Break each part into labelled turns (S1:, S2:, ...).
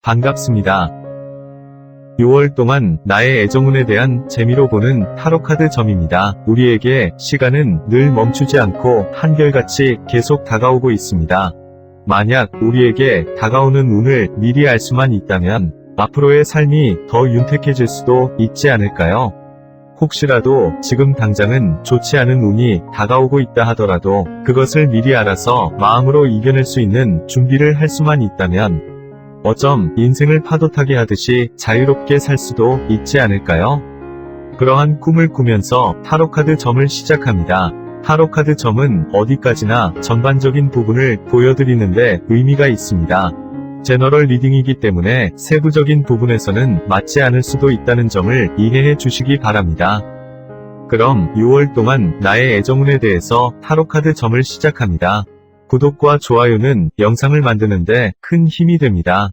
S1: 반갑습니다. 6월 동안 나의 애정운에 대한 재미로 보는 타로카드 점입니다. 우리에게 시간은 늘 멈추지 않고 한결같이 계속 다가오고 있습니다. 만약 우리에게 다가오는 운을 미리 알 수만 있다면 앞으로의 삶이 더 윤택해질 수도 있지 않을까요? 혹시라도 지금 당장은 좋지 않은 운이 다가오고 있다 하더라도 그것을 미리 알아서 마음으로 이겨낼 수 있는 준비를 할 수만 있다면 어쩜 인생을 파도타기 하듯이 자유롭게 살 수도 있지 않을까요? 그러한 꿈을 꾸면서 타로카드 점을 시작합니다. 타로카드 점은 어디까지나 전반적인 부분을 보여드리는데 의미가 있습니다. 제너럴 리딩이기 때문에 세부적인 부분에서는 맞지 않을 수도 있다는 점을 이해해 주시기 바랍니다. 그럼 6월 동안 나의 애정운에 대해서 타로카드 점을 시작합니다. 구독과 좋아요는 영상을 만드는데 큰 힘이 됩니다.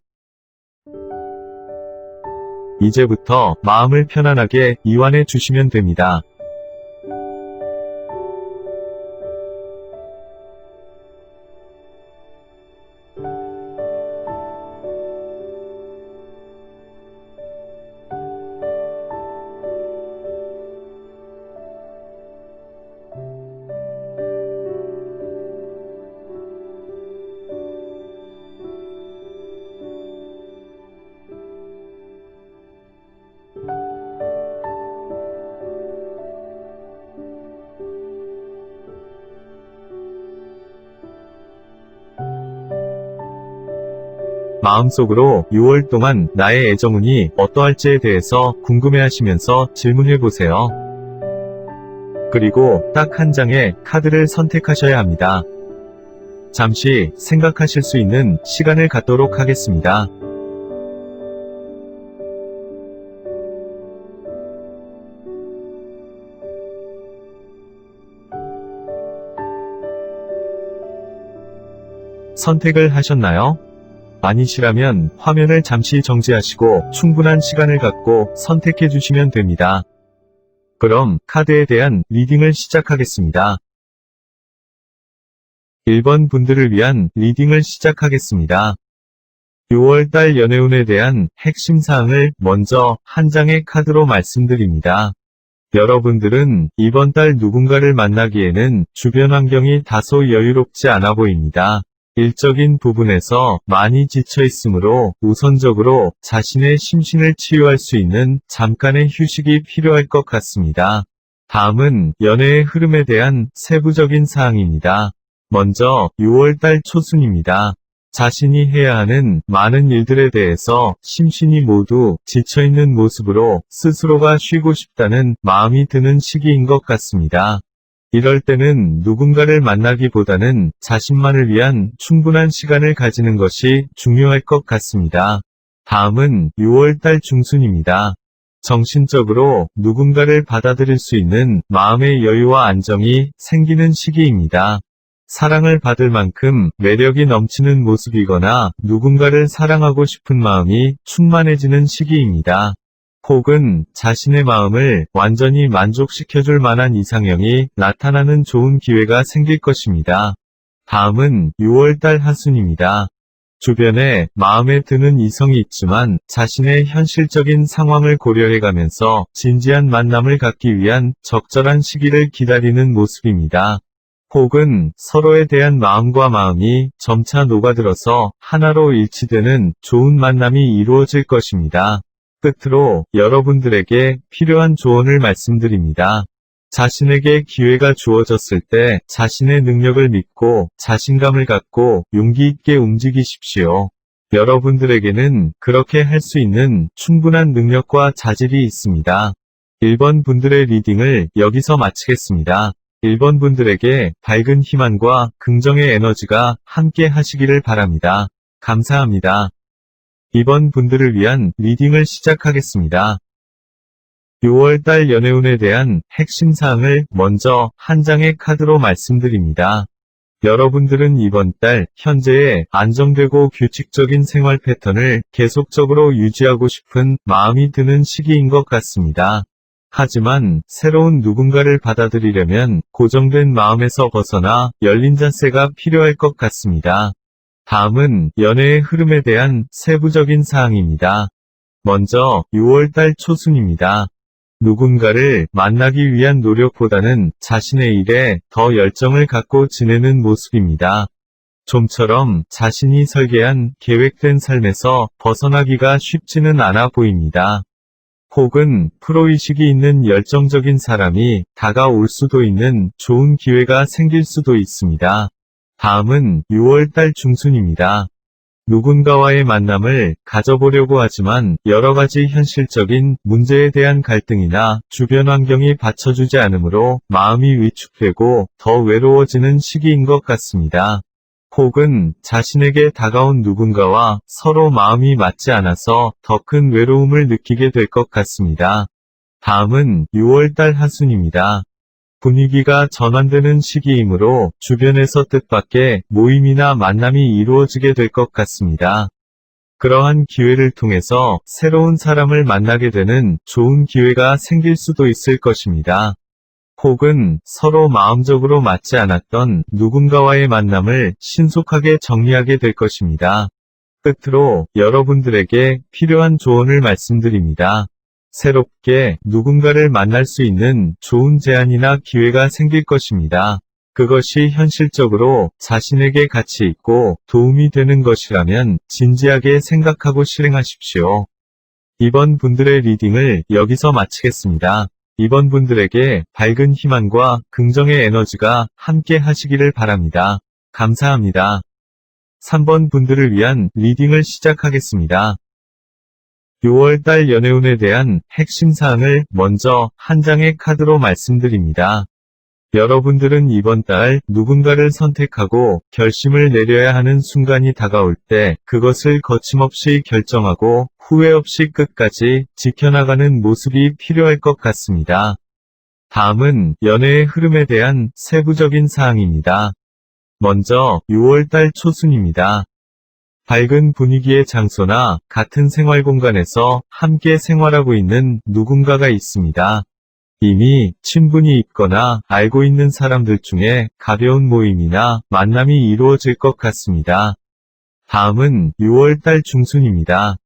S1: 이제부터 마음을 편안하게 이완해 주시면 됩니다. 마음속으로 6월 동안 나의 애정운이 어떠할지에 대해서 궁금해하시면서 질문해보세요. 그리고 딱 한 장의 카드를 선택하셔야 합니다. 잠시 생각하실 수 있는 시간을 갖도록 하겠습니다. 선택을 하셨나요? 아니시라면 화면을 잠시 정지하시고 충분한 시간을 갖고 선택해 주시면 됩니다. 그럼 카드에 대한 리딩을 시작하겠습니다. 1번 분들을 위한 리딩을 시작하겠습니다. 6월달 연애운에 대한 핵심 사항을 먼저 한 장의 카드로 말씀드립니다. 여러분들은 이번 달 누군가를 만나기에는 주변 환경이 다소 여유롭지 않아 보입니다. 일적인 부분에서 많이 지쳐 있으므로 우선적으로 자신의 심신을 치유할 수 있는 잠깐의 휴식이 필요할 것 같습니다. 다음은 연애의 흐름에 대한 세부적인 사항입니다. 먼저 6월달 초순입니다. 자신이 해야 하는 많은 일들에 대해서 심신이 모두 지쳐있는 모습으로 스스로가 쉬고 싶다는 마음이 드는 시기인 것 같습니다. 이럴 때는 누군가를 만나기보다는 자신만을 위한 충분한 시간을 가지는 것이 중요할 것 같습니다. 다음은 6월달 중순입니다. 정신적으로 누군가를 받아들일 수 있는 마음의 여유와 안정이 생기는 시기입니다. 사랑을 받을 만큼 매력이 넘치는 모습이거나 누군가를 사랑하고 싶은 마음이 충만해지는 시기입니다. 혹은 자신의 마음을 완전히 만족시켜줄 만한 이상형이 나타나는 좋은 기회가 생길 것입니다. 다음은 6월달 하순입니다. 주변에 마음에 드는 이성이 있지만 자신의 현실적인 상황을 고려해가면서 진지한 만남을 갖기 위한 적절한 시기를 기다리는 모습입니다. 혹은 서로에 대한 마음과 마음이 점차 녹아들어서 하나로 일치되는 좋은 만남이 이루어질 것입니다. 끝으로 여러분들에게 필요한 조언을 말씀드립니다. 자신에게 기회가 주어졌을 때 자신의 능력을 믿고 자신감을 갖고 용기 있게 움직이십시오. 여러분들에게는 그렇게 할 수 있는 충분한 능력과 자질이 있습니다. 1번 분들의 리딩을 여기서 마치겠습니다. 1번 분들에게 밝은 희망과 긍정의 에너지가 함께 하시기를 바랍니다. 감사합니다. 2번 분들을 위한 리딩을 시작하겠습니다. 6월달 연애운에 대한 핵심 사항을 먼저 한 장의 카드로 말씀드립니다. 여러분들은 이번 달 현재의 안정되고 규칙적인 생활 패턴을 계속적으로 유지하고 싶은 마음이 드는 시기인 것 같습니다. 하지만 새로운 누군가를 받아들이려면 고정된 마음에서 벗어나 열린 자세가 필요할 것 같습니다. 다음은 연애의 흐름에 대한 세부적인 사항입니다. 먼저 6월달 초순입니다. 누군가를 만나기 위한 노력보다는 자신의 일에 더 열정을 갖고 지내는 모습입니다. 좀처럼 자신이 설계한 계획된 삶에서 벗어나기가 쉽지는 않아 보입니다. 혹은 프로의식이 있는 열정적인 사람이 다가올 수도 있는 좋은 기회가 생길 수도 있습니다. 다음은 6월달 중순입니다. 누군가와의 만남을 가져보려고 하지만 여러 가지 현실적인 문제에 대한 갈등이나 주변 환경이 받쳐주지 않으므로 마음이 위축되고 더 외로워지는 시기인 것 같습니다. 혹은 자신에게 다가온 누군가와 서로 마음이 맞지 않아서 더 큰 외로움을 느끼게 될 것 같습니다. 다음은 6월달 하순입니다. 분위기가 전환되는 시기이므로 주변에서 뜻밖의 모임이나 만남이 이루어지게 될 것 같습니다. 그러한 기회를 통해서 새로운 사람을 만나게 되는 좋은 기회가 생길 수도 있을 것입니다. 혹은 서로 마음적으로 맞지 않았던 누군가와의 만남을 신속하게 정리하게 될 것입니다. 끝으로 여러분들에게 필요한 조언을 말씀드립니다. 새롭게 누군가를 만날 수 있는 좋은 제안이나 기회가 생길 것입니다. 그것이 현실적으로 자신에게 가치 있고 도움이 되는 것이라면 진지하게 생각하고 실행하십시오. 이번 분들의 리딩을 여기서 마치겠습니다. 이번 분들에게 밝은 희망과 긍정의 에너지가 함께 하시기를 바랍니다. 감사합니다. 3번 분들을 위한 리딩을 시작하겠습니다. 6월달 연애운에 대한 핵심 사항을 먼저 한 장의 카드로 말씀드립니다. 여러분들은 이번 달 누군가를 선택하고 결심을 내려야 하는 순간이 다가올 때 그것을 거침없이 결정하고 후회 없이 끝까지 지켜나가는 모습이 필요할 것 같습니다. 다음은 연애의 흐름에 대한 세부적인 사항입니다. 먼저 6월달 초순입니다. 밝은 분위기의 장소나 같은 생활 공간에서 함께 생활하고 있는 누군가가 있습니다. 이미 친분이 있거나 알고 있는 사람들 중에 가벼운 모임이나 만남이 이루어질 것 같습니다. 다음은 6월달 중순입니다.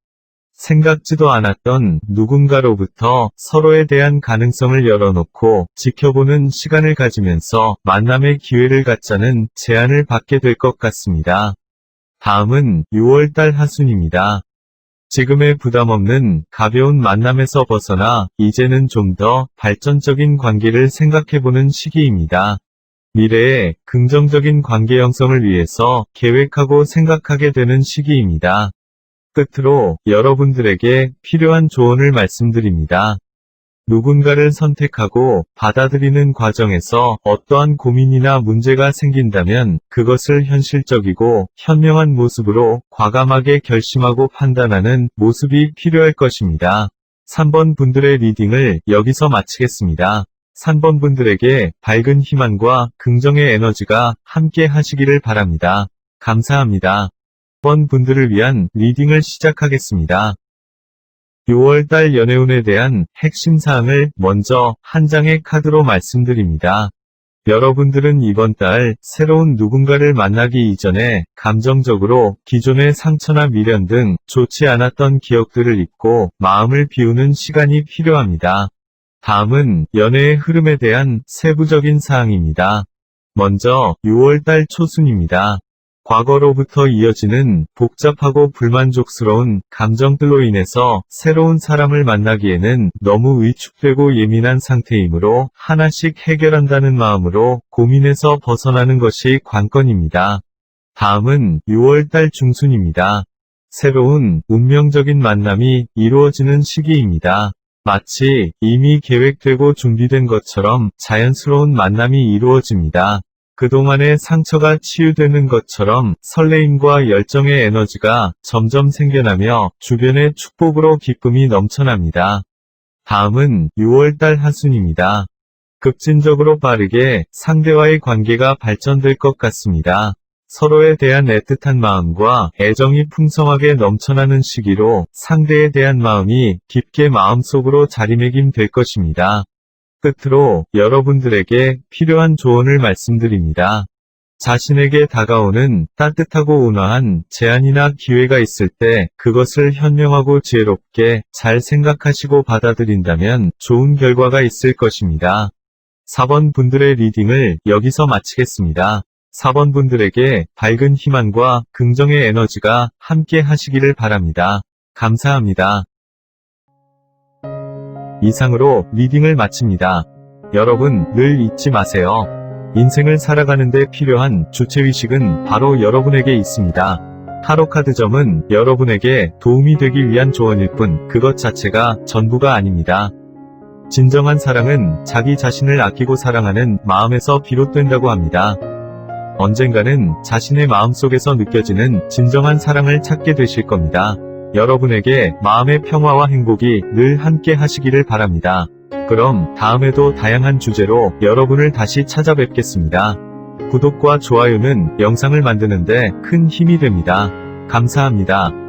S1: 생각지도 않았던 누군가로부터 서로에 대한 가능성을 열어놓고 지켜보는 시간을 가지면서 만남의 기회를 갖자는 제안을 받게 될 것 같습니다. 다음은 6월달 하순입니다. 지금의 부담 없는 가벼운 만남에서 벗어나 이제는 좀 더 발전적인 관계를 생각해보는 시기입니다. 미래의 긍정적인 관계 형성을 위해서 계획하고 생각하게 되는 시기입니다. 끝으로 여러분들에게 필요한 조언을 말씀드립니다. 누군가를 선택하고 받아들이는 과정에서 어떠한 고민이나 문제가 생긴다면 그것을 현실적이고 현명한 모습으로 과감하게 결심하고 판단하는 모습이 필요할 것입니다. 3번 분들의 리딩을 여기서 마치겠습니다. 3번 분들에게 밝은 희망과 긍정의 에너지가 함께 하시기를 바랍니다. 감사합니다. 4번 분들을 위한 리딩을 시작하겠습니다. 6월달 연애운에 대한 핵심 사항을 먼저 한 장의 카드로 말씀드립니다. 여러분들은 이번 달 새로운 누군가를 만나기 이전에 감정적으로 기존의 상처나 미련 등 좋지 않았던 기억들을 잊고 마음을 비우는 시간이 필요합니다. 다음은 연애의 흐름에 대한 세부적인 사항입니다. 먼저 6월달 초순입니다. 과거로부터 이어지는 복잡하고 불만족스러운 감정들로 인해서 새로운 사람을 만나기에는 너무 위축되고 예민한 상태이므로 하나씩 해결한다는 마음으로 고민에서 벗어나는 것이 관건입니다. 다음은 6월달 중순입니다. 새로운 운명적인 만남이 이루어지는 시기입니다. 마치 이미 계획되고 준비된 것처럼 자연스러운 만남이 이루어집니다. 그동안의 상처가 치유되는 것처럼 설레임과 열정의 에너지가 점점 생겨나며 주변의 축복으로 기쁨이 넘쳐납니다. 다음은 6월달 하순입니다. 급진적으로 빠르게 상대와의 관계가 발전될 것 같습니다. 서로에 대한 애틋한 마음과 애정이 풍성하게 넘쳐나는 시기로 상대에 대한 마음이 깊게 마음속으로 자리매김될 것입니다. 끝으로 여러분들에게 필요한 조언을 말씀드립니다. 자신에게 다가오는 따뜻하고 온화한 제안이나 기회가 있을 때 그것을 현명하고 지혜롭게 잘 생각하시고 받아들인다면 좋은 결과가 있을 것입니다. 4번 분들의 리딩을 여기서 마치겠습니다. 4번 분들에게 밝은 희망과 긍정의 에너지가 함께 하시기를 바랍니다. 감사합니다. 이상으로 리딩을 마칩니다. 여러분 늘 잊지 마세요. 인생을 살아가는데 필요한 주체의식은 바로 여러분에게 있습니다. 타로카드점은 여러분에게 도움이 되기 위한 조언일 뿐 그것 자체가 전부가 아닙니다. 진정한 사랑은 자기 자신을 아끼고 사랑하는 마음에서 비롯된다고 합니다. 언젠가는 자신의 마음속에서 느껴지는 진정한 사랑을 찾게 되실 겁니다. 여러분에게 마음의 평화와 행복이 늘 함께 하시기를 바랍니다. 그럼 다음에도 다양한 주제로 여러분을 다시 찾아뵙겠습니다. 구독과 좋아요는 영상을 만드는데 큰 힘이 됩니다. 감사합니다.